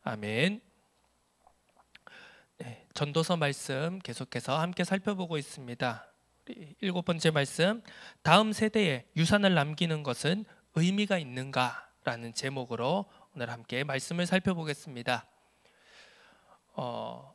아멘. 네, 전도서 말씀 계속해서 함께 살펴보고 있습니다. 우리 7번째 말씀, 다음 세대에 유산을 남기는 것은 의미가 있는가? 라는 제목으로 오늘 함께 말씀을 살펴보겠습니다. 뭐,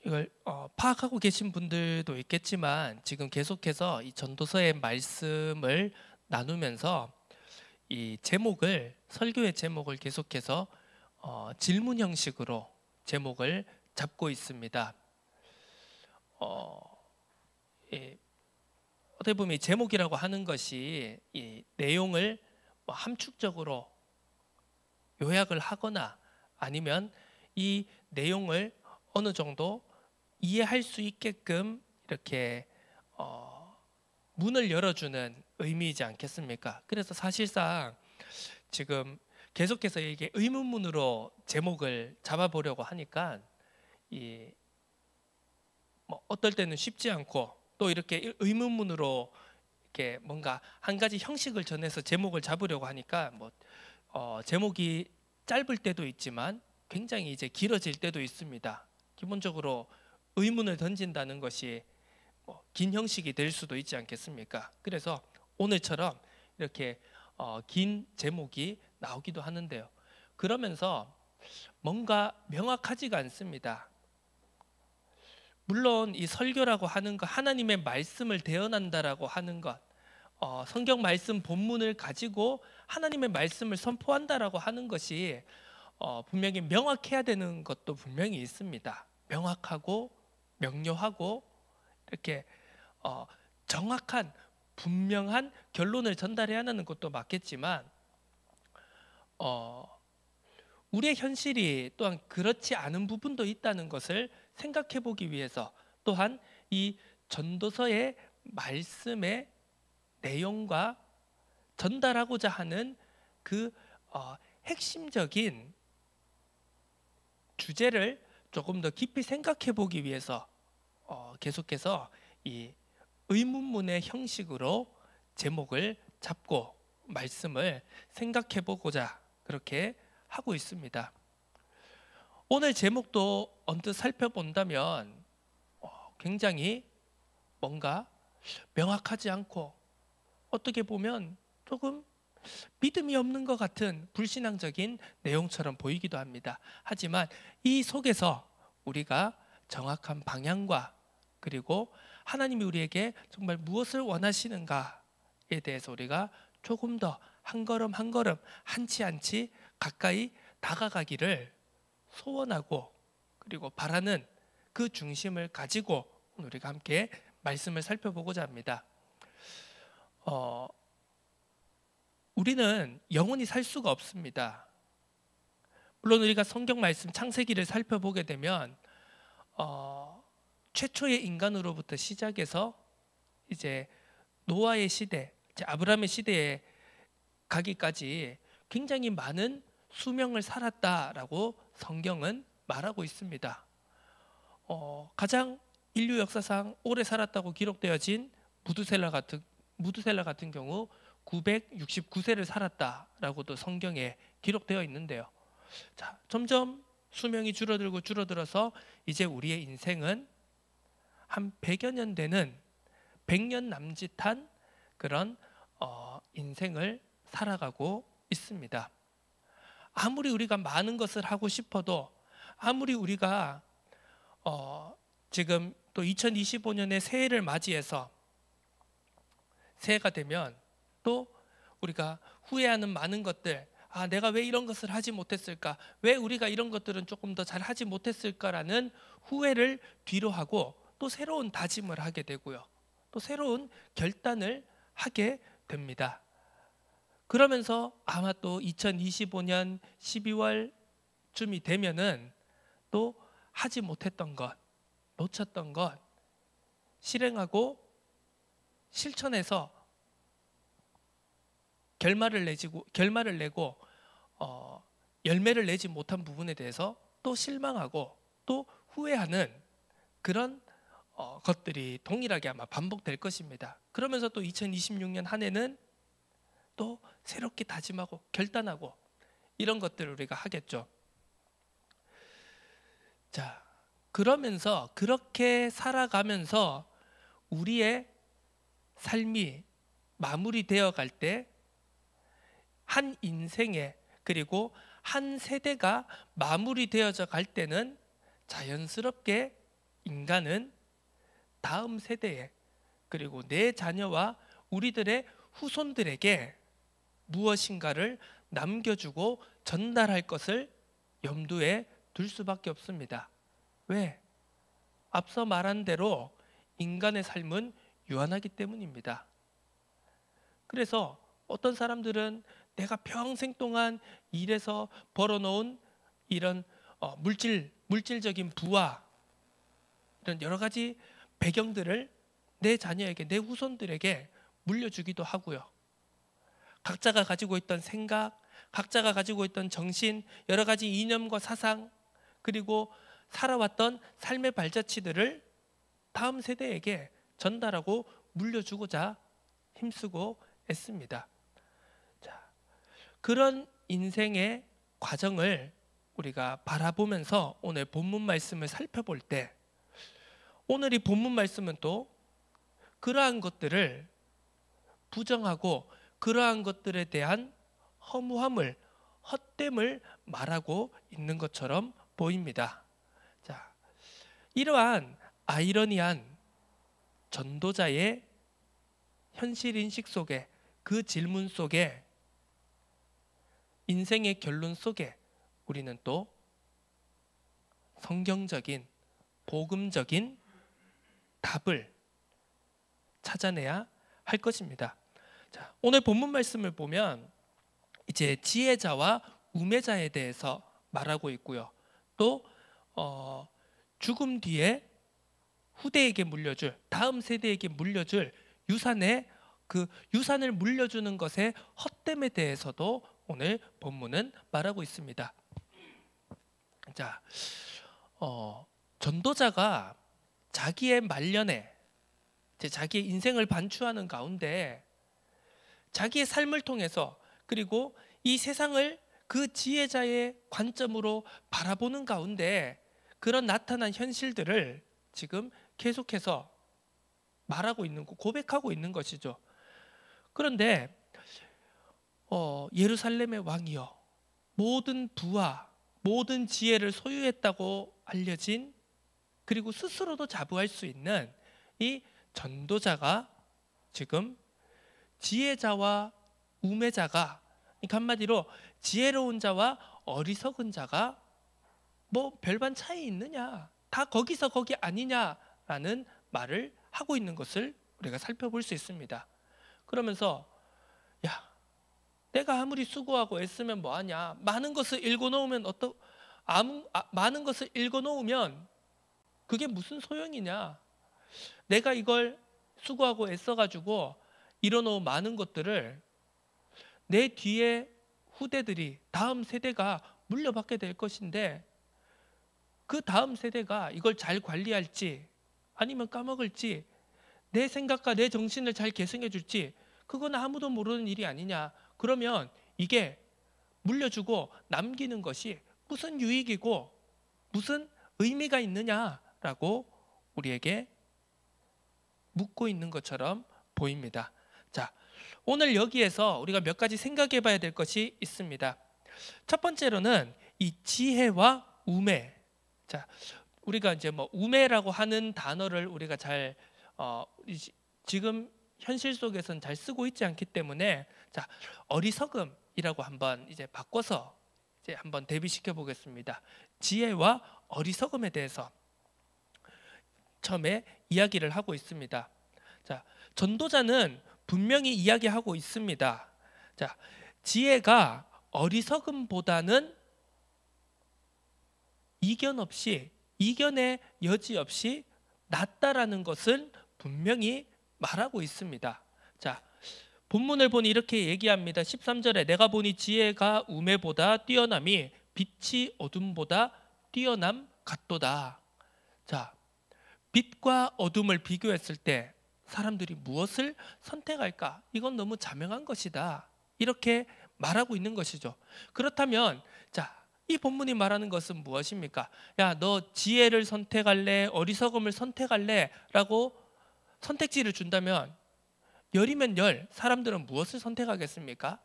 이걸 파악하고 계신 분들도 있겠지만 지금 계속해서 이 전도서의 말씀을 나누면서 이 제목을, 설교의 제목을 계속해서 질문 형식으로 제목을 잡고 있습니다. 예, 어떻게 보면 이 제목이라고 하는 것이 이 내용을 함축적으로 요약을 하거나 아니면 이 내용을 어느 정도 이해할 수 있게끔 이렇게 문을 열어주는 의미이지 않겠습니까? 그래서 사실상 지금 계속해서 이게 의문문으로 제목을 잡아보려고 하니까 어떨 때는 쉽지 않고 또 이렇게 의문문으로 이렇게 뭔가 한 가지 형식을 전해서 제목을 잡으려고 하니까 제목이 짧을 때도 있지만 굉장히 이제 길어질 때도 있습니다. 기본적으로 의문을 던진다는 것이 긴 형식이 될 수도 있지 않겠습니까? 그래서 오늘처럼 이렇게 긴 제목이 나오기도 하는데요. 그러면서 뭔가 명확하지가 않습니다. 물론 이 설교라고 하는 것, 하나님의 말씀을 대언한다라고 하는 것, 성경 말씀 본문을 가지고 하나님의 말씀을 선포한다라고 하는 것이 분명히 명확해야 되는 것도 분명히 있습니다. 명확하고 명료하고 이렇게 정확한 분명한 결론을 전달해야 하는 것도 맞겠지만 우리의 현실이 또한 그렇지 않은 부분도 있다는 것을 생각해 보기 위해서 또한 이 전도서의 말씀의 내용과 전달하고자 하는 그 핵심적인 주제를 조금 더 깊이 생각해 보기 위해서 계속해서 이 의문문의 형식으로 제목을 잡고 말씀을 생각해 보고자 그렇게 하고 있습니다. 오늘 제목도 언뜻 살펴본다면 굉장히 뭔가 명확하지 않고 어떻게 보면 조금 믿음이 없는 것 같은 불신앙적인 내용처럼 보이기도 합니다. 하지만 이 속에서 우리가 정확한 방향과 그리고 하나님이 우리에게 정말 무엇을 원하시는가에 대해서 우리가 조금 더 한 걸음 한 걸음 한치 한치 가까이 다가가기를 소원하고 그리고 바라는 그 중심을 가지고 우리가 함께 말씀을 살펴보고자 합니다. 우리는 영원히 살 수가 없습니다. 물론 우리가 성경 말씀 창세기를 살펴보게 되면 최초의 인간으로부터 시작해서 이제 노아의 시대, 아브라함의 시대에 가기까지 굉장히 많은 수명을 살았다라고 성경은 말하고 있습니다. 가장 인류 역사상 오래 살았다고 기록되어진 무두셀라 같은 경우 969세를 살았다라고도 성경에 기록되어 있는데요. 자, 점점 수명이 줄어들어서 이제 우리의 인생은 한 100여 년 되는 100년 남짓한 그런 인생을 살아가고 있습니다. 아무리 우리가 많은 것을 하고 싶어도 아무리 우리가 지금 또 2025년에 새해를 맞이해서 새해가 되면 또 우리가 후회하는 많은 것들, 내가 왜 이런 것을 하지 못했을까? 왜 우리가 이런 것들은 조금 더 잘 하지 못했을까라는 후회를 뒤로하고 또 새로운 다짐을 하게 되고요. 또 새로운 결단을 하게 됩니다. 그러면서 아마 또 2025년 12월쯤이 되면은 또 하지 못했던 것, 놓쳤던 것 실행하고 실천해서 결말을 내고 열매를 내지 못한 부분에 대해서 또 실망하고 또 후회하는 그런 것들이 동일하게 아마 반복될 것입니다. 그러면서 또 2026년 한 해는 또 새롭게 다짐하고 결단하고 이런 것들을 우리가 하겠죠. 자, 그러면서 그렇게 살아가면서 우리의 삶이 마무리되어 갈 때 한 인생에 그리고 한 세대가 마무리되어져 갈 때는 자연스럽게 인간은 다음 세대에 그리고 내 자녀와 우리들의 후손들에게 무엇인가를 남겨주고 전달할 것을 염두에 둘 수밖에 없습니다. 왜? 앞서 말한 대로 인간의 삶은 유한하기 때문입니다. 그래서 어떤 사람들은 내가 평생 동안 일해서 벌어놓은 이런 물질적인 부와 이런 여러 가지 배경들을 내 자녀에게, 내 후손들에게 물려주기도 하고요. 각자가 가지고 있던 생각, 각자가 가지고 있던 정신, 여러 가지 이념과 사상, 그리고 살아왔던 삶의 발자취들을 다음 세대에게 전달하고 물려주고자 힘쓰고 애씁니다. 자, 그런 인생의 과정을 우리가 바라보면서 오늘 본문 말씀을 살펴볼 때, 오늘 이 본문 말씀은 또 그러한 것들을 부정하고 그러한 것들에 대한 허무함을, 헛됨을 말하고 있는 것처럼 보입니다. 자, 이러한 아이러니한 전도자의 현실 인식 속에, 그 질문 속에, 인생의 결론 속에 우리는 또 성경적인, 복음적인 답을 찾아내야 할 것입니다. 자, 오늘 본문 말씀을 보면 이제 지혜자와 우매자에 대해서 말하고 있고요. 또 죽음 뒤에 후대에게 물려줄, 다음 세대에게 물려줄 유산의 그 유산을 물려주는 것의 헛됨에 대해서도 오늘 본문은 말하고 있습니다. 자, 전도자가 자기의 말년에 자기의 인생을 반추하는 가운데 자기의 삶을 통해서 그리고 이 세상을 그 지혜자의 관점으로 바라보는 가운데 그런 나타난 현실들을 지금 계속해서 말하고 있는 거, 고백하고 있는 것이죠. 그런데 예루살렘의 왕이여, 모든 부와 모든 지혜를 소유했다고 알려진, 그리고 스스로도 자부할 수 있는 이 전도자가 지금 지혜자와 우매자가, 그러니까 한마디로 지혜로운 자와 어리석은 자가 뭐 별반 차이 있느냐, 다 거기서 거기 아니냐라는 말을 하고 있는 것을 우리가 살펴볼 수 있습니다. 그러면서 야, 내가 아무리 수고하고 애쓰면 뭐하냐, 많은 것을 읽어놓으면 많은 것을 읽어놓으면 그게 무슨 소용이냐, 내가 이걸 수고하고 애써가지고 이뤄놓은 많은 것들을 내 뒤에 후대들이, 다음 세대가 물려받게 될 것인데 그 다음 세대가 이걸 잘 관리할지 아니면 까먹을지, 내 생각과 내 정신을 잘 계승해 줄지 그건 아무도 모르는 일이 아니냐. 그러면 이게 물려주고 남기는 것이 무슨 유익이고 무슨 의미가 있느냐라고 우리에게 묻고 있는 것처럼 보입니다. 자, 오늘 여기에서 우리가 몇 가지 생각해 봐야 될 것이 있습니다. 첫 번째로는 이 지혜와 우매. 자, 우리가 이제 뭐 우매라고 하는 단어를 우리가 잘 지금 현실 속에서는 잘 쓰고 있지 않기 때문에, 자, 어리석음이라고 한번 이제 바꿔서 이제 한번 대비시켜 보겠습니다. 지혜와 어리석음에 대해서 처음에 이야기를 하고 있습니다. 자, 전도자는 분명히 이야기하고 있습니다. 자, 지혜가 어리석음보다는 이견의 여지 없이 낫다라는 것을 분명히 말하고 있습니다. 자, 본문을 보니 이렇게 얘기합니다. 13절에 내가 보니 지혜가 우매보다 뛰어남이 빛이 어둠보다 뛰어남 같도다. 자, 빛과 어둠을 비교했을 때 사람들이 무엇을 선택할까? 이건 너무 자명한 것이다. 이렇게 말하고 있는 것이죠. 그렇다면 자, 이 본문이 말하는 것은 무엇입니까? 야, 너 지혜를 선택할래? 어리석음을 선택할래? 라고 선택지를 준다면 열이면 열, 사람들은 무엇을 선택하겠습니까?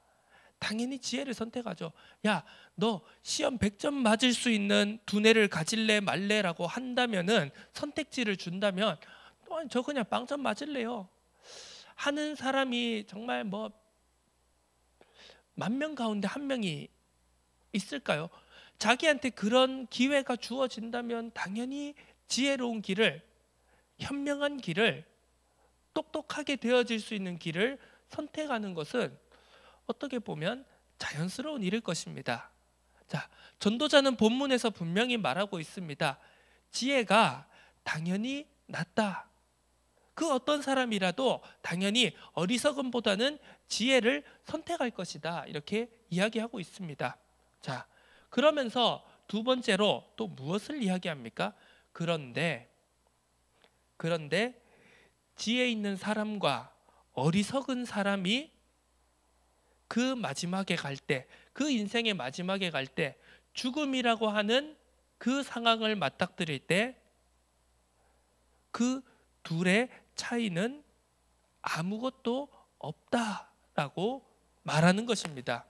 당연히 지혜를 선택하죠. 야, 너 시험 100점 맞을 수 있는 두뇌를 가질래 말래라고 한다면은, 선택지를 준다면 저 그냥 빵점 맞을래요 하는 사람이 정말 뭐 10,000명 가운데 1명이 있을까요? 자기한테 그런 기회가 주어진다면 당연히 지혜로운 길을, 현명한 길을, 똑똑하게 되어질 수 있는 길을 선택하는 것은 어떻게 보면 자연스러운 일일 것입니다. 자, 전도자는 본문에서 분명히 말하고 있습니다. 지혜가 당연히 낫다. 그 어떤 사람이라도 당연히 어리석음보다는 지혜를 선택할 것이다. 이렇게 이야기하고 있습니다. 자, 그러면서 두 번째로 또 무엇을 이야기합니까? 그런데 지혜 있는 사람과 어리석은 사람이 그 마지막에 갈 때, 그 인생의 마지막에 갈 때, 죽음이라고 하는 그 상황을 맞닥뜨릴 때 그 둘의 차이는 아무것도 없다라고 말하는 것입니다.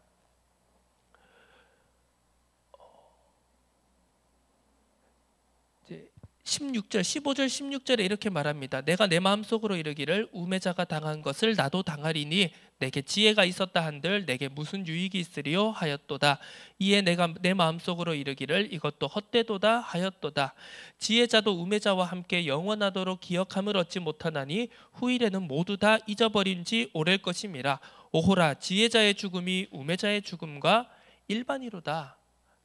16절, 15절, 16절에 이렇게 말합니다. 내가 내 마음속으로 이르기를 우매자가 당한 것을 나도 당하리니 내게 지혜가 있었다 한들 내게 무슨 유익이 있으리요 하였도다. 이에 내가 내 마음속으로 이르기를 이것도 헛되도다 하였도다. 지혜자도 우매자와 함께 영원하도록 기억함을 얻지 못하나니 후일에는 모두 다 잊어버린 지 오랠 것임이라. 오호라, 지혜자의 죽음이 우매자의 죽음과 일반이로다.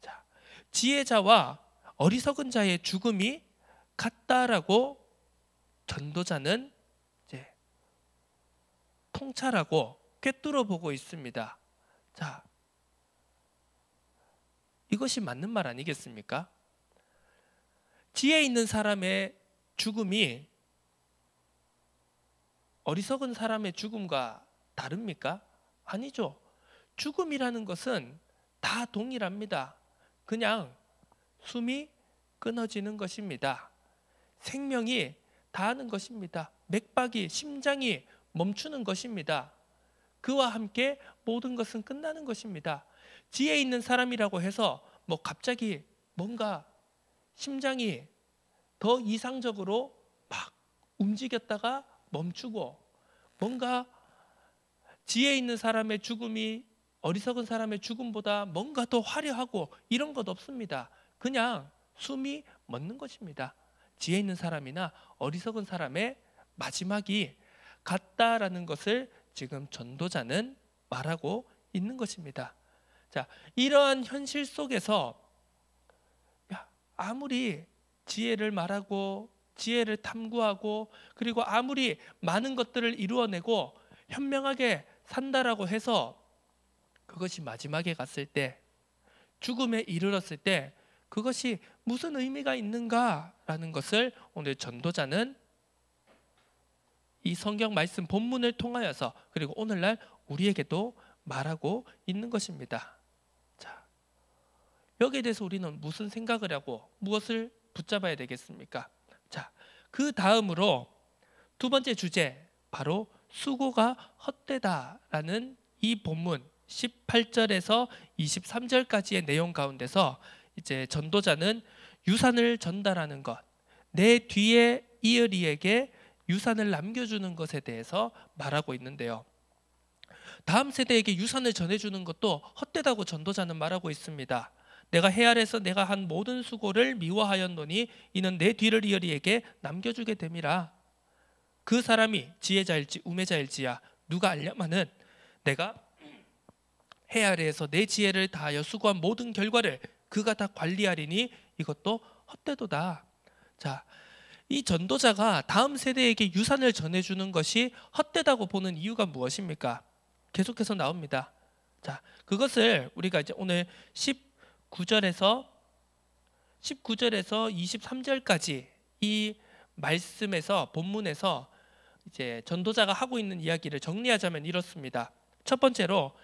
자, 지혜자와 어리석은 자의 죽음이 같다라고 전도자는 이제 통찰하고 꿰뚫어 보고 있습니다. 자, 이것이 맞는 말 아니겠습니까? 지혜 있는 사람의 죽음이 어리석은 사람의 죽음과 다릅니까? 아니죠. 죽음이라는 것은 다 동일합니다. 그냥 숨이 끊어지는 것입니다. 생명이 다하는 것입니다. 맥박이, 심장이 멈추는 것입니다. 그와 함께 모든 것은 끝나는 것입니다. 지혜 있는 사람이라고 해서 뭐 갑자기 뭔가 심장이 더 이상적으로 막 움직였다가 멈추고, 뭔가 지혜 있는 사람의 죽음이 어리석은 사람의 죽음보다 뭔가 더 화려하고 이런 것 없습니다. 그냥 숨이 멎는 것입니다. 지혜 있는 사람이나 어리석은 사람의 마지막이 같다라는 것을 지금 전도자는 말하고 있는 것입니다. 자, 이러한 현실 속에서 아무리 지혜를 말하고 지혜를 탐구하고 그리고 아무리 많은 것들을 이루어내고 현명하게 산다라고 해서 그것이 마지막에 갔을 때, 죽음에 이르렀을 때 그것이 무슨 의미가 있는가라는 것을 오늘 전도자는 이 성경 말씀 본문을 통하여서 그리고 오늘날 우리에게도 말하고 있는 것입니다. 자, 여기에 대해서 우리는 무슨 생각을 하고 무엇을 붙잡아야 되겠습니까? 자, 그 다음으로 두 번째 주제, 바로 수고가 헛되다라는 이 본문 18절에서 23절까지의 내용 가운데서 이제 전도자는 유산을 전달하는 것, 내 뒤에 이어리에게 유산을 남겨주는 것에 대해서 말하고 있는데요. 다음 세대에게 유산을 전해주는 것도 헛되다고 전도자는 말하고 있습니다. 내가 해 아래서 내가 한 모든 수고를 미워하였노니 이는 내 뒤를 이어리에게 남겨주게 됨이라. 그 사람이 지혜자일지 우매자일지야 누가 알려마는 내가 해 아래에서 내 지혜를 다하여 수고한 모든 결과를 그가 다 관리하리니 이것도 헛되도다. 자, 이 전도자가 다음 세대에게 유산을 전해주는 것이 헛되다고 보는 이유가 무엇입니까? 계속해서 나옵니다. 자, 그것을 우리가 이제 오늘 19절에서 23절까지 이 말씀에서 본문에서 이제 전도자가 하고 있는 이야기를 정리하자면 이렇습니다. 첫 번째로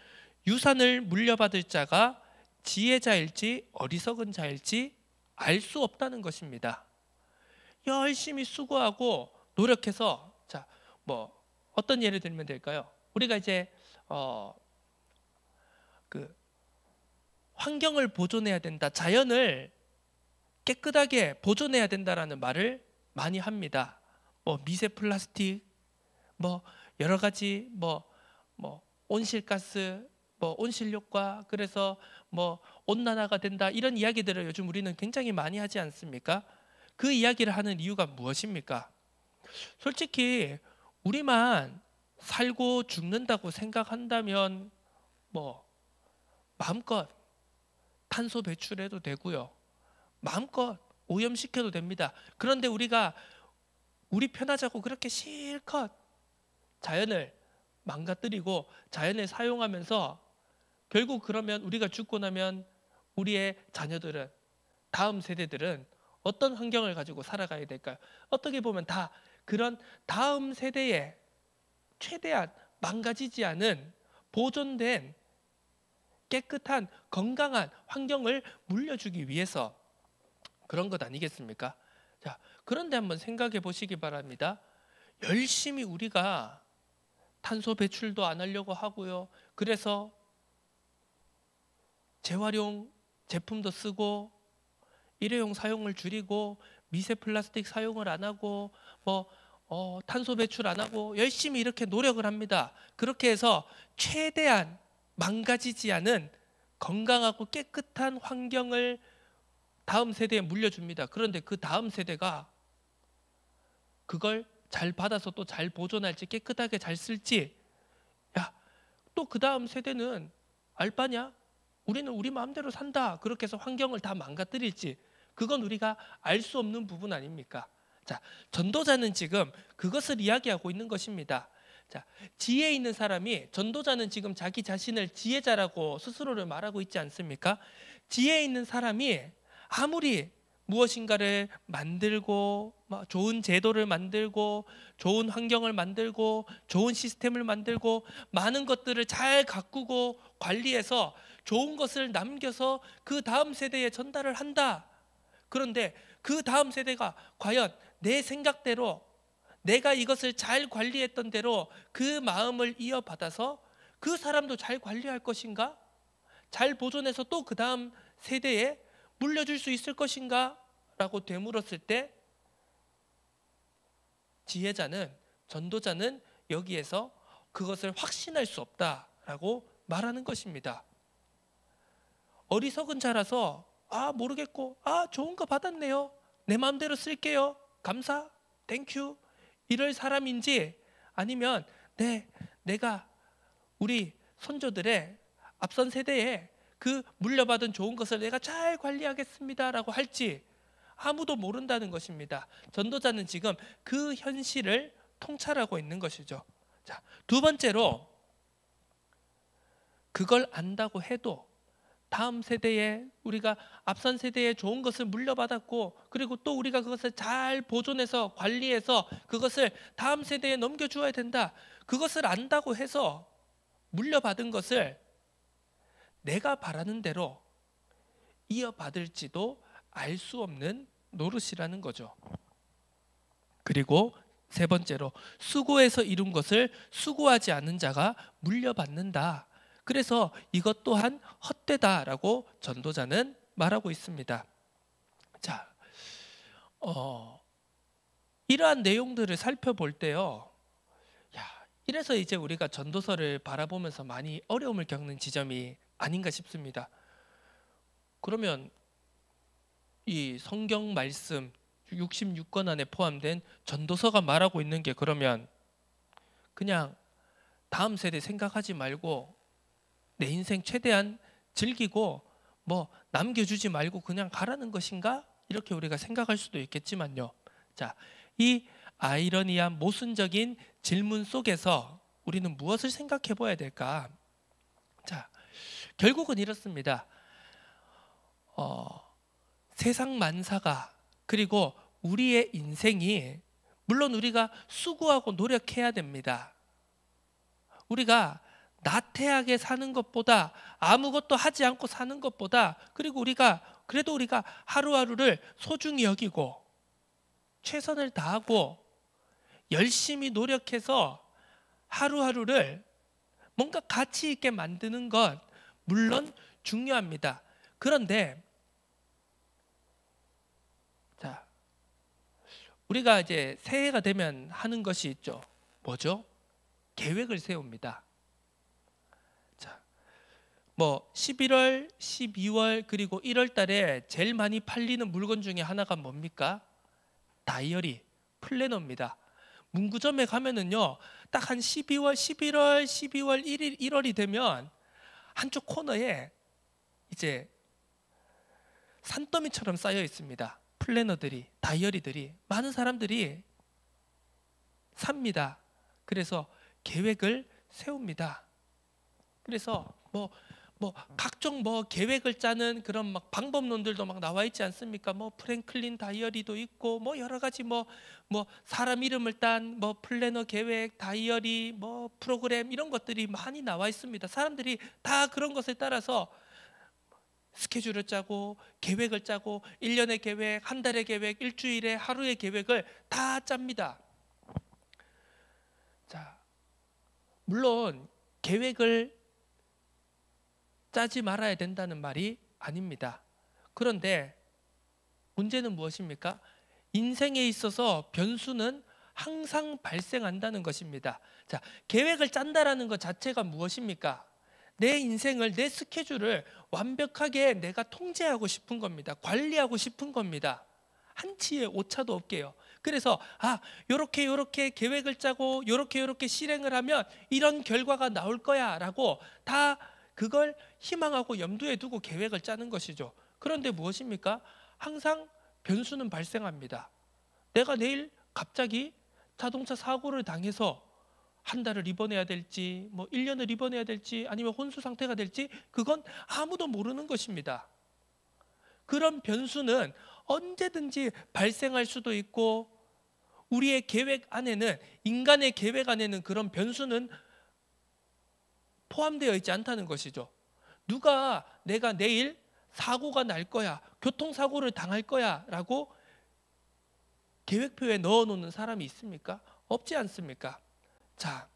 유산을 물려받을 자가 지혜자일지 어리석은 자일지 알 수 없다는 것입니다. 열심히 수고하고 노력해서 뭐 어떤 예를 들면 될까요? 우리가 이제 그 환경을 보존해야 된다, 자연을 깨끗하게 보존해야 된다라는 말을 많이 합니다. 뭐 미세 플라스틱, 뭐 여러 가지 뭐 온실가스, 뭐 온실효과, 그래서 뭐 온난화가 된다, 이런 이야기들을 요즘 우리는 굉장히 많이 하지 않습니까? 그 이야기를 하는 이유가 무엇입니까? 솔직히 우리만 살고 죽는다고 생각한다면 뭐 마음껏 탄소 배출해도 되고요, 마음껏 오염시켜도 됩니다. 그런데 우리가 우리 편하자고 그렇게 실컷 자연을 망가뜨리고 자연을 사용하면서 결국 그러면 우리가 죽고 나면 우리의 자녀들은, 다음 세대들은 어떤 환경을 가지고 살아가야 될까요? 어떻게 보면 다 그런 다음 세대에 최대한 망가지지 않은 보존된 깨끗한 건강한 환경을 물려주기 위해서 그런 것 아니겠습니까? 자, 그런데 한번 생각해 보시기 바랍니다. 열심히 우리가 탄소 배출도 안 하려고 하고요, 그래서 재활용 제품도 쓰고 일회용 사용을 줄이고 미세 플라스틱 사용을 안 하고 탄소 배출 안 하고 열심히 이렇게 노력을 합니다. 그렇게 해서 최대한 망가지지 않은 건강하고 깨끗한 환경을 다음 세대에 물려줍니다. 그런데 그 다음 세대가 그걸 잘 받아서 또 잘 보존할지 깨끗하게 잘 쓸지, 또 그 다음 세대는 알바냐? 우리는 우리 마음대로 산다, 그렇게 해서 환경을 다 망가뜨릴지, 그건 우리가 알 수 없는 부분 아닙니까? 자, 전도자는 지금 그것을 이야기하고 있는 것입니다. 자, 지혜 있는 사람이, 전도자는 지금 자기 자신을 지혜자라고 스스로를 말하고 있지 않습니까? 지혜 있는 사람이 아무리 무엇인가를 만들고 좋은 제도를 만들고 좋은 환경을 만들고 좋은 시스템을 만들고 많은 것들을 잘 가꾸고 관리해서 좋은 것을 남겨서 그 다음 세대에 전달을 한다. 그런데 그 다음 세대가 과연 내 생각대로, 내가 이것을 잘 관리했던 대로 그 마음을 이어받아서 그 사람도 잘 관리할 것인가? 잘 보존해서 또 그 다음 세대에 물려줄 수 있을 것인가? 라고 되물었을 때 지혜자는, 전도자는 여기에서 그것을 확신할 수 없다라고 말하는 것입니다. 어리석은 자라서 모르겠고 좋은 거 받았네요, 내 마음대로 쓸게요, 감사, 땡큐, 이럴 사람인지, 아니면 내가 우리 손조들의 앞선 세대에 그 물려받은 좋은 것을 내가 잘 관리하겠습니다라고 할지 아무도 모른다는 것입니다. 전도자는 지금 그 현실을 통찰하고 있는 것이죠. 자, 두 번째로, 그걸 안다고 해도 다음 세대에, 우리가 앞선 세대에 좋은 것을 물려받았고, 그리고 또 우리가 그것을 잘 보존해서 관리해서 그것을 다음 세대에 넘겨주어야 된다. 그것을 안다고 해서 물려받은 것을 내가 바라는 대로 이어받을지도 알 수 없는 노릇이라는 거죠. 그리고 세 번째로, 수고해서 이룬 것을 수고하지 않은 자가 물려받는다. 그래서 이것 또한 헛되다라고 전도자는 말하고 있습니다. 자, 이러한 내용들을 살펴볼 때요, 이래서 이제 우리가 전도서를 바라보면서 많이 어려움을 겪는 지점이 아닌가 싶습니다. 그러면 이 성경 말씀 66권 안에 포함된 전도서가 말하고 있는 게, 그러면 그냥 다음 세대 생각하지 말고 내 인생 최대한 즐기고 남겨주지 말고 그냥 가라는 것인가? 이렇게 우리가 생각할 수도 있겠지만요. 자, 이 아이러니한 모순적인 질문 속에서 우리는 무엇을 생각해 봐야 될까? 자, 결국은 이렇습니다. 세상 만사가, 그리고 우리의 인생이, 물론 우리가 수고하고 노력해야 됩니다. 우리가 나태하게 사는 것보다, 아무것도 하지 않고 사는 것보다, 그리고 그래도 우리가 하루하루를 소중히 여기고 최선을 다하고 열심히 노력해서 하루하루를 뭔가 가치 있게 만드는 것 물론 중요합니다. 그런데 자, 우리가 이제 새해가 되면 하는 것이 있죠. 뭐죠? 계획을 세웁니다. 자, 뭐 11월, 12월 그리고 1월 달에 제일 많이 팔리는 물건 중에 하나가 뭡니까? 다이어리, 플래너입니다. 문구점에 가면은요, 딱 한 12월, 11월, 12월 1일, 1월이 되면 한쪽 코너에 이제 산더미처럼 쌓여 있습니다. 플래너들이, 다이어리들이 많은 사람들이 삽니다. 그래서 계획을 세웁니다. 그래서 뭐 각종 계획을 짜는 그런 막 방법론들도 막 나와 있지 않습니까? 프랭클린 다이어리도 있고 여러 가지 사람 이름을 딴 플래너 계획, 다이어리, 프로그램 이런 것들이 많이 나와 있습니다. 사람들이 다 그런 것에 따라서 스케줄을 짜고 계획을 짜고 1년의 계획, 한 달의 계획, 일주일의 하루의 계획을 다 짭니다. 자, 물론 계획을 짜지 말아야 된다는 말이 아닙니다. 그런데 문제는 무엇입니까? 인생에 있어서 변수는 항상 발생한다는 것입니다. 자, 계획을 짠다라는 것 자체가 무엇입니까? 내 인생을, 내 스케줄을 완벽하게 내가 통제하고 싶은 겁니다. 관리하고 싶은 겁니다. 한치의 오차도 없게요. 그래서 요렇게 계획을 짜고 요렇게 실행을 하면 이런 결과가 나올 거야 라고 다 그걸 희망하고 염두에 두고 계획을 짜는 것이죠. 그런데 무엇입니까? 항상 변수는 발생합니다. 내가 내일 갑자기 자동차 사고를 당해서 한 달을 입원해야 될지 1년을 입원해야 될지 아니면 혼수 상태가 될지 그건 아무도 모르는 것입니다. 그런 변수는 언제든지 발생할 수도 있고 우리의 계획 안에는, 인간의 계획 안에는 그런 변수는 포함되어 있지 않다는 것이죠. 누가 내가 내일 사고가 날 거야, 교통사고를 당할 거야 라고 계획표에 넣어놓는 사람이 있습니까? 없지 않습니까? 자,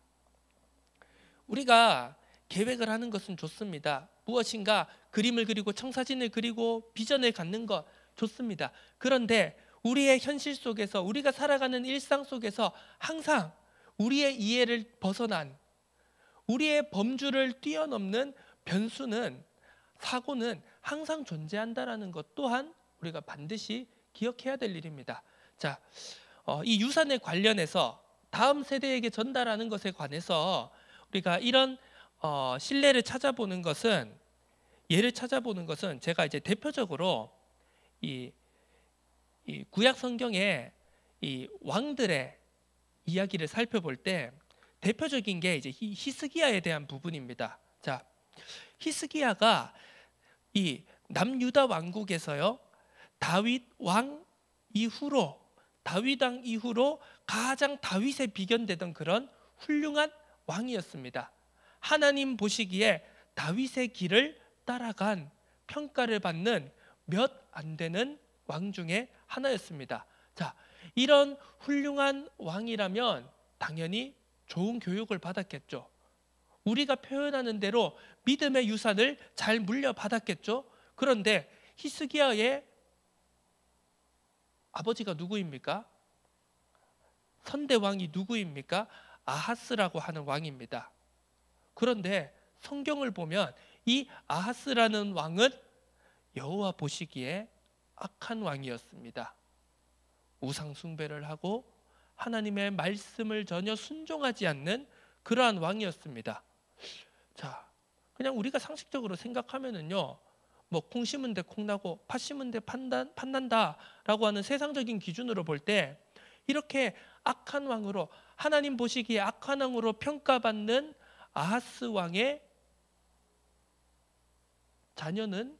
우리가 계획을 하는 것은 좋습니다. 무엇인가 그림을 그리고 청사진을 그리고 비전을 갖는 것 좋습니다. 그런데 우리의 현실 속에서, 우리가 살아가는 일상 속에서 항상 우리의 이해를 벗어난, 우리의 범주를 뛰어넘는 변수는, 사고는 항상 존재한다라는 것 또한 우리가 반드시 기억해야 될 일입니다. 자, 이 유산에 관련해서 다음 세대에게 전달하는 것에 관해서 우리가 이런 신뢰를 찾아보는 것은, 예를 찾아보는 것은 제가 이제 대표적으로 이 구약 성경의 이 왕들의 이야기를 살펴볼 때 대표적인 게 이제 히스기야에 대한 부분입니다. 자, 히스기야가 이 남유다 왕국에서요, 다윗 왕 이후로 가장 다윗에 비견되던 그런 훌륭한 왕이었습니다. 하나님 보시기에 다윗의 길을 따라간, 평가를 받는 몇 안 되는 왕 중에 하나였습니다. 자, 이런 훌륭한 왕이라면 당연히 좋은 교육을 받았겠죠. 우리가 표현하는 대로 믿음의 유산을 잘 물려받았겠죠. 그런데 히스기야의 아버지가 누구입니까? 선대왕이 누구입니까? 아하스라고 하는 왕입니다. 그런데 성경을 보면 이 아하스라는 왕은 여호와 보시기에 악한 왕이었습니다. 우상 숭배를 하고 하나님의 말씀을 전혀 순종하지 않는 그러한 왕이었습니다. 자, 그냥 우리가 상식적으로 생각하면은요, 콩 심은 데 콩 나고 팥 심은 데 팥난다라고 하는 세상적인 기준으로 볼 때 이렇게 악한 왕으로, 하나님 보시기에 악한 왕으로 평가받는 아하스 왕의 자녀는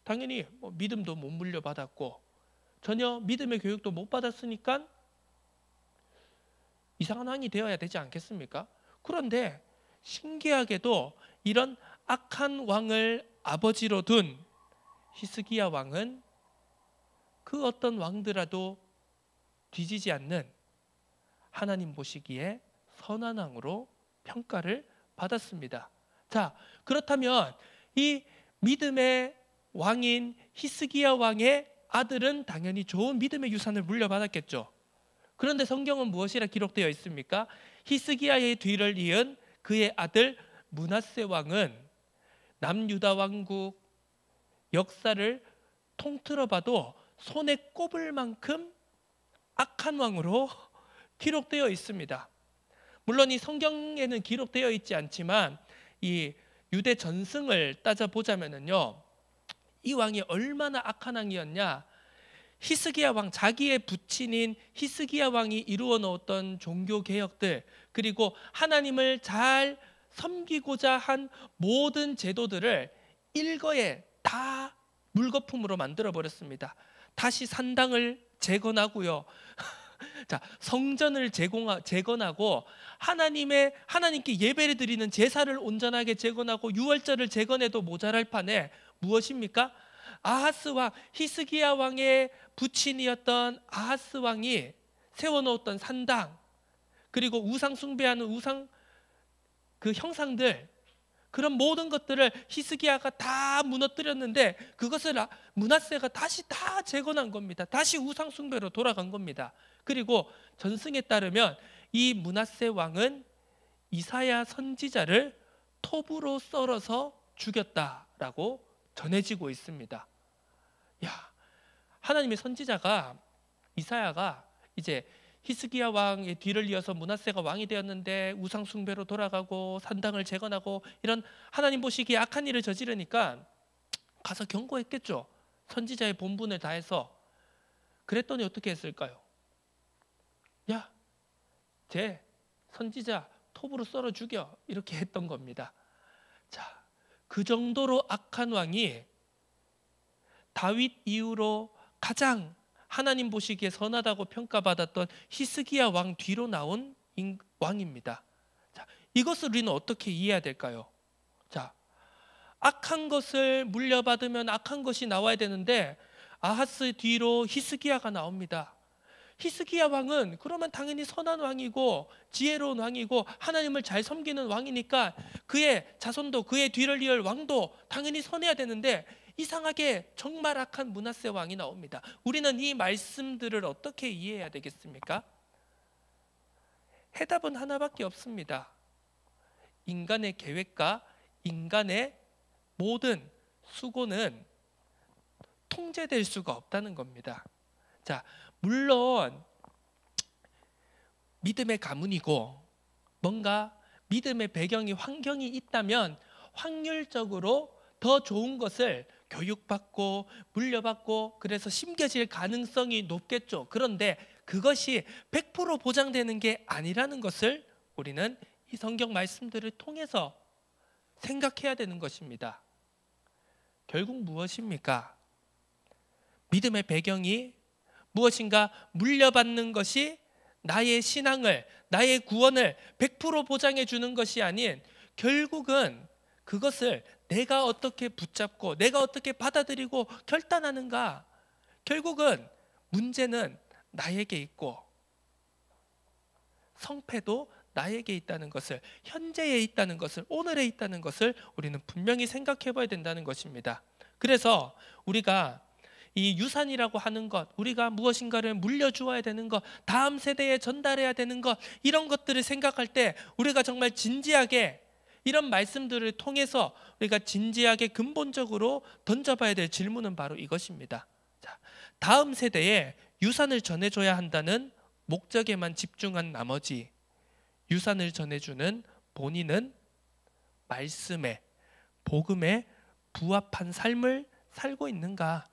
당연히 믿음도 못 물려받았고 전혀 믿음의 교육도 못 받았으니까 이상한 왕이 되어야 되지 않겠습니까? 그런데 신기하게도 이런 악한 왕을 아버지로 둔 히스기야 왕은 그 어떤 왕들아도 뒤지지 않는 하나님 보시기에 선한 왕으로 평가를 받았습니다. 자, 그렇다면 이 믿음의 왕인 히스기야 왕의 아들은 당연히 좋은 믿음의 유산을 물려받았겠죠. 그런데 성경은 무엇이라 기록되어 있습니까? 히스기야의 뒤를 이은 그의 아들 므낫세 왕은 남유다 왕국 역사를 통틀어 봐도 손에 꼽을 만큼 악한 왕으로 기록되어 있습니다. 물론 이 성경에는 기록되어 있지 않지만 이 유대 전승을 따져보자면요, 이 왕이 얼마나 악한 왕이었냐. 히스기야 왕, 자기의 부친인 히스기야 왕이 이루어 놓았던 종교 개혁들, 그리고 하나님을 잘 섬기고자 한 모든 제도들을 일거에 다 물거품으로 만들어 버렸습니다. 다시 산당을 재건하고요. 자, 성전을 재건하고 하나님께 예배를 드리는 제사를 온전하게 재건하고 유월절을 재건해도 모자랄 판에 무엇입니까? 아하스 왕, 히스기야 왕의 부친이었던 아하스 왕이 세워놓았던 산당, 그리고 우상 숭배하는 우상 그 형상들, 그런 모든 것들을 히스기야가 다 무너뜨렸는데 그것을 므낫세가 다시 다 재건한 겁니다. 다시 우상 숭배로 돌아간 겁니다. 그리고 전승에 따르면 이 므낫세 왕은 이사야 선지자를 톱으로 썰어서 죽였다라고 전해지고 있습니다. 야, 하나님의 선지자가 이사야가 이제 히스기야 왕의 뒤를 이어서 므낫세가 왕이 되었는데 우상 숭배로 돌아가고 산당을 재건하고 이런 하나님 보시기에 악한 일을 저지르니까 가서 경고했겠죠. 선지자의 본분을 다해서. 그랬더니 어떻게 했을까요? 야, 쟤 선지자 톱으로 썰어 죽여, 이렇게 했던 겁니다. 자, 그 정도로 악한 왕이 다윗 이후로 가장 하나님 보시기에 선하다고 평가받았던 히스기야 왕 뒤로 나온 왕입니다. 자, 이것을 우리는 어떻게 이해해야 될까요? 자, 악한 것을 물려받으면 악한 것이 나와야 되는데 아하스 뒤로 히스기야가 나옵니다. 히스기야 왕은 그러면 당연히 선한 왕이고 지혜로운 왕이고 하나님을 잘 섬기는 왕이니까 그의 자손도, 그의 뒤를 이을 왕도 당연히 선해야 되는데 이상하게 정말 악한 므낫세 왕이 나옵니다. 우리는 이 말씀들을 어떻게 이해해야 되겠습니까? 해답은 하나밖에 없습니다. 인간의 계획과 인간의 모든 수고는 통제될 수가 없다는 겁니다. 자, 물론 믿음의 가문이고 뭔가 믿음의 배경이, 환경이 있다면 확률적으로 더 좋은 것을 교육받고 물려받고 그래서 심겨질 가능성이 높겠죠. 그런데 그것이 100% 보장되는 게 아니라는 것을 우리는 이 성경 말씀들을 통해서 생각해야 되는 것입니다. 결국 무엇입니까? 믿음의 배경이 무엇인가 물려받는 것이 나의 신앙을, 나의 구원을 100% 보장해 주는 것이 아닌 결국은 그것을 내가 어떻게 붙잡고 내가 어떻게 받아들이고 결단하는가, 결국은 문제는 나에게 있고 성패도 나에게 있다는 것을, 현재에 있다는 것을, 오늘에 있다는 것을 우리는 분명히 생각해 봐야 된다는 것입니다. 그래서 우리가 이 유산이라고 하는 것, 우리가 무엇인가를 물려주어야 되는 것, 다음 세대에 전달해야 되는 것, 이런 것들을 생각할 때 우리가 정말 진지하게 이런 말씀들을 통해서 우리가 진지하게 근본적으로 던져봐야 될 질문은 바로 이것입니다. 자, 다음 세대에 유산을 전해줘야 한다는 목적에만 집중한 나머지 유산을 전해주는 본인은 말씀에, 복음에 부합한 삶을 살고 있는가?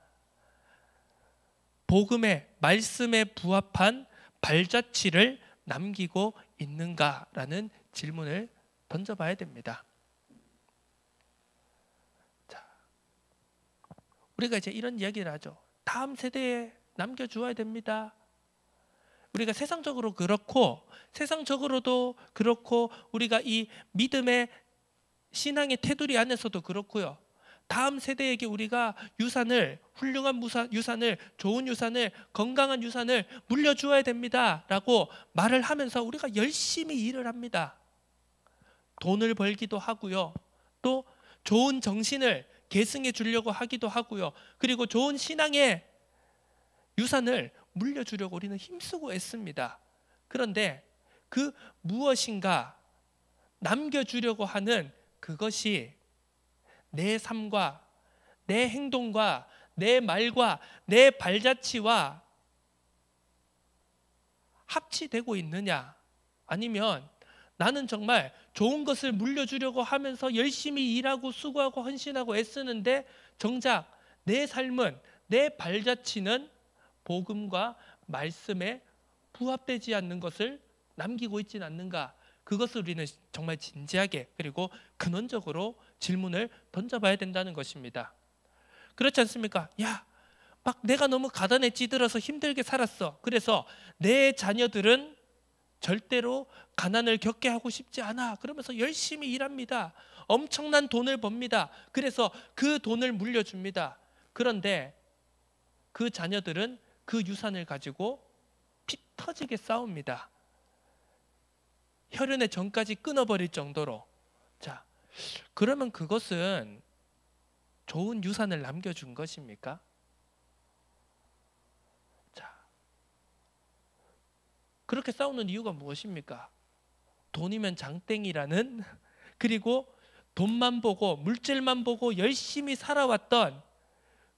복음의 말씀에 부합한 발자취를 남기고 있는가라는 질문을 던져봐야 됩니다. 자, 우리가 이제 이런 이야기를 하죠. 다음 세대에 남겨주어야 됩니다. 우리가 세상적으로 그렇고 세상적으로도 그렇고 우리가 이 믿음의 신앙의 테두리 안에서도 그렇고요. 다음 세대에게 우리가 유산을, 훌륭한 유산을, 좋은 유산을, 건강한 유산을 물려주어야 됩니다 라고 말을 하면서 우리가 열심히 일을 합니다. 돈을 벌기도 하고요. 또 좋은 정신을 계승해 주려고 하기도 하고요. 그리고 좋은 신앙의 유산을 물려주려고 우리는 힘쓰고 애씁니다. 그런데 그 무엇인가 남겨주려고 하는 그것이 내 삶과 내 행동과 내 말과 내 발자취와 합치되고 있느냐, 아니면 나는 정말 좋은 것을 물려주려고 하면서 열심히 일하고 수고하고 헌신하고 애쓰는데 정작 내 삶은, 내 발자취는 복음과 말씀에 부합되지 않는 것을 남기고 있지는 않는가, 그것을 우리는 정말 진지하게 그리고 근원적으로 질문을 던져봐야 된다는 것입니다. 그렇지 않습니까? 야, 막 내가 너무 가난에 찌들어서 힘들게 살았어. 그래서 내 자녀들은 절대로 가난을 겪게 하고 싶지 않아. 그러면서 열심히 일합니다. 엄청난 돈을 법니다. 그래서 그 돈을 물려줍니다. 그런데 그 자녀들은 그 유산을 가지고 피 터지게 싸웁니다. 혈연의 전까지 끊어버릴 정도로. 자, 그러면 그것은 좋은 유산을 남겨준 것입니까? 자, 그렇게 싸우는 이유가 무엇입니까? 돈이면 장땡이라는, 그리고 돈만 보고 물질만 보고 열심히 살아왔던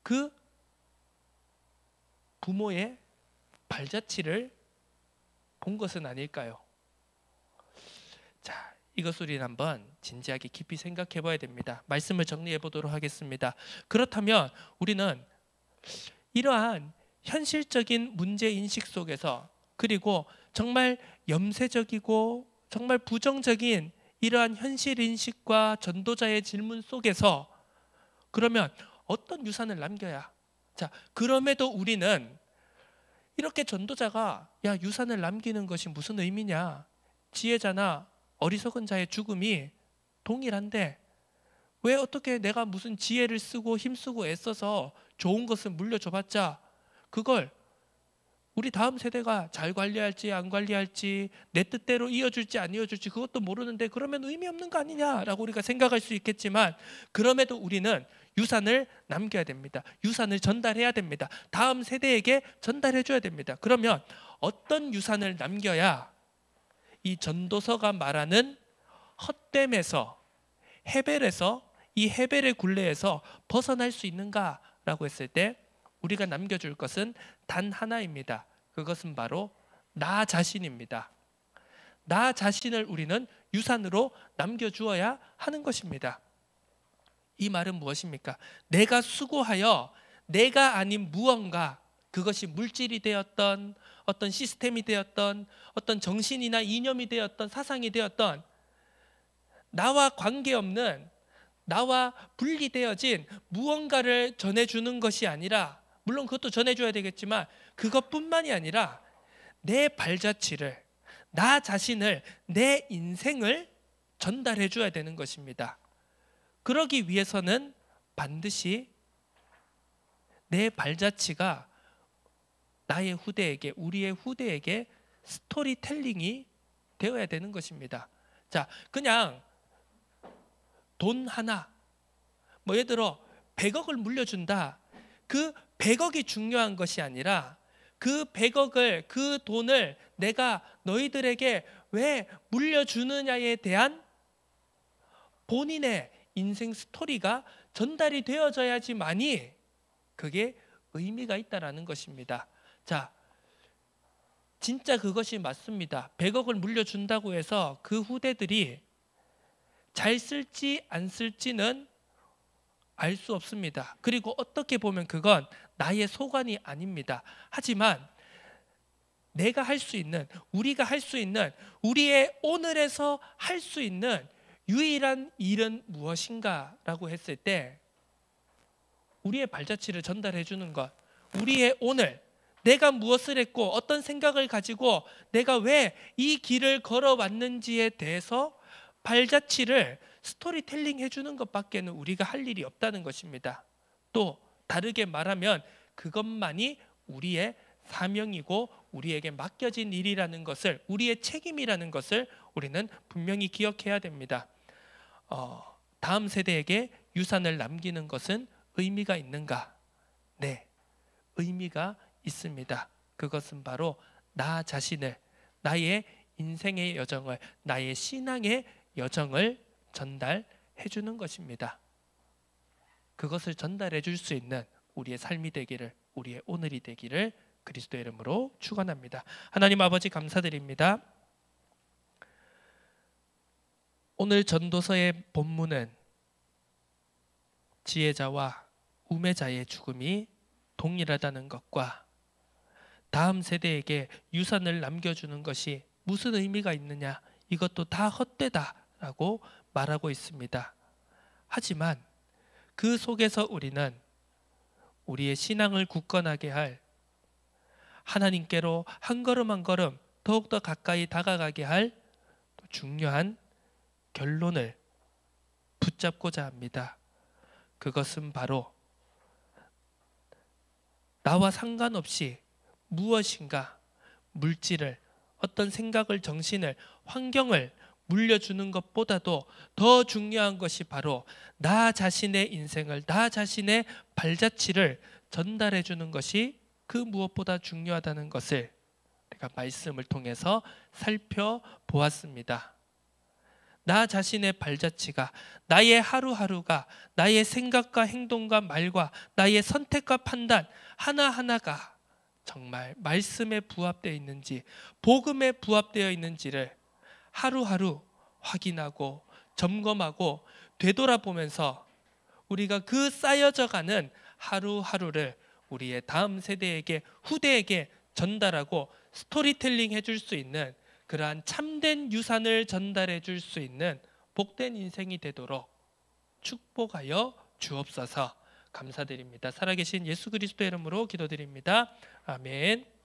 그 부모의 발자취를 본 것은 아닐까요? 자, 이것을 우리는 한번 진지하게 깊이 생각해 봐야 됩니다. 말씀을 정리해 보도록 하겠습니다. 그렇다면 우리는 이러한 현실적인 문제인식 속에서, 그리고 정말 염세적이고 정말 부정적인 이러한 현실인식과 전도자의 질문 속에서 그러면 어떤 유산을 남겨야? 자, 그럼에도 우리는 이렇게 전도자가 야, 유산을 남기는 것이 무슨 의미냐? 지혜자나 어리석은 자의 죽음이 동일한데 왜 어떻게 내가 무슨 지혜를 쓰고 힘쓰고 애써서 좋은 것을 물려줘봤자 그걸 우리 다음 세대가 잘 관리할지 안 관리할지, 내 뜻대로 이어줄지 안 이어줄지 그것도 모르는데 그러면 의미 없는 거 아니냐라고 우리가 생각할 수 있겠지만, 그럼에도 우리는 유산을 남겨야 됩니다. 유산을 전달해야 됩니다. 다음 세대에게 전달해 줘야 됩니다. 그러면 어떤 유산을 남겨야 이 전도서가 말하는 헛됨에서, 헤벨에서, 이 헤벨의 굴레에서 벗어날 수 있는가라고 했을 때 우리가 남겨줄 것은 단 하나입니다. 그것은 바로 나 자신입니다. 나 자신을 우리는 유산으로 남겨주어야 하는 것입니다. 이 말은 무엇입니까? 내가 수고하여 내가 아닌 무언가, 그것이 물질이 되었던, 어떤 시스템이 되었던, 어떤 정신이나 이념이 되었던, 사상이 되었던, 나와 관계없는, 나와 분리되어진 무언가를 전해주는 것이 아니라, 물론 그것도 전해줘야 되겠지만 그것뿐만이 아니라 내 발자취를, 나 자신을, 내 인생을 전달해 줘야 되는 것입니다. 그러기 위해서는 반드시 내 발자취가 나의 후대에게, 우리의 후대에게 스토리텔링이 되어야 되는 것입니다. 자, 그냥 돈 하나, 뭐 예를 들어 100억을 물려준다. 그 100억이 중요한 것이 아니라 그 100억을, 그 돈을 내가 너희들에게 왜 물려주느냐에 대한 본인의 인생 스토리가 전달이 되어져야지만이 그게 의미가 있다라는 것입니다. 자, 진짜 그것이 맞습니다. 100억을 물려준다고 해서 그 후대들이 잘 쓸지 안 쓸지는 알 수 없습니다. 그리고 어떻게 보면 그건 나의 소관이 아닙니다. 하지만 내가 할 수 있는, 우리가 할 수 있는, 우리의 오늘에서 할 수 있는 유일한 일은 무엇인가라고 했을 때 우리의 발자취를 전달해 주는 것, 우리의 오늘, 내가 무엇을 했고 어떤 생각을 가지고 내가 왜 이 길을 걸어왔는지에 대해서 발자취를 스토리텔링 해주는 것밖에는 우리가 할 일이 없다는 것입니다. 또 다르게 말하면 그것만이 우리의 사명이고 우리에게 맡겨진 일이라는 것을, 우리의 책임이라는 것을 우리는 분명히 기억해야 됩니다. 다음 세대에게 유산을 남기는 것은 의미가 있는가? 네, 의미가 있습니다. 그것은 바로 나 자신을, 나의 인생의 여정을, 나의 신앙의 여정을 전달해 주는 것입니다. 그것을 전달해 줄 수 있는 우리의 삶이 되기를, 우리의 오늘이 되기를 그리스도의 이름으로 축원합니다. 하나님 아버지 감사드립니다. 오늘 전도서의 본문은 지혜자와 우매자의 죽음이 동일하다는 것과 다음 세대에게 유산을 남겨주는 것이 무슨 의미가 있느냐, 이것도 다 헛되다라고 말하고 있습니다. 하지만 그 속에서 우리는 우리의 신앙을 굳건하게 할, 하나님께로 한 걸음 한 걸음 더욱더 가까이 다가가게 할 중요한 결론을 붙잡고자 합니다. 그것은 바로 나와 상관없이 무엇인가 물질을, 어떤 생각을, 정신을, 환경을 물려주는 것보다도 더 중요한 것이 바로 나 자신의 인생을, 나 자신의 발자취를 전달해 주는 것이 그 무엇보다 중요하다는 것을 우리가 말씀을 통해서 살펴보았습니다. 나 자신의 발자취가, 나의 하루하루가, 나의 생각과 행동과 말과 나의 선택과 판단 하나하나가 정말 말씀에 부합되어 있는지, 복음에 부합되어 있는지를 하루하루 확인하고 점검하고 되돌아보면서 우리가 그 쌓여져가는 하루하루를 우리의 다음 세대에게, 후대에게 전달하고 스토리텔링 해줄 수 있는 그러한 참된 유산을 전달해 줄 수 있는 복된 인생이 되도록 축복하여 주옵소서. 감사드립니다. 살아계신 예수 그리스도의 이름으로 기도드립니다. 아멘.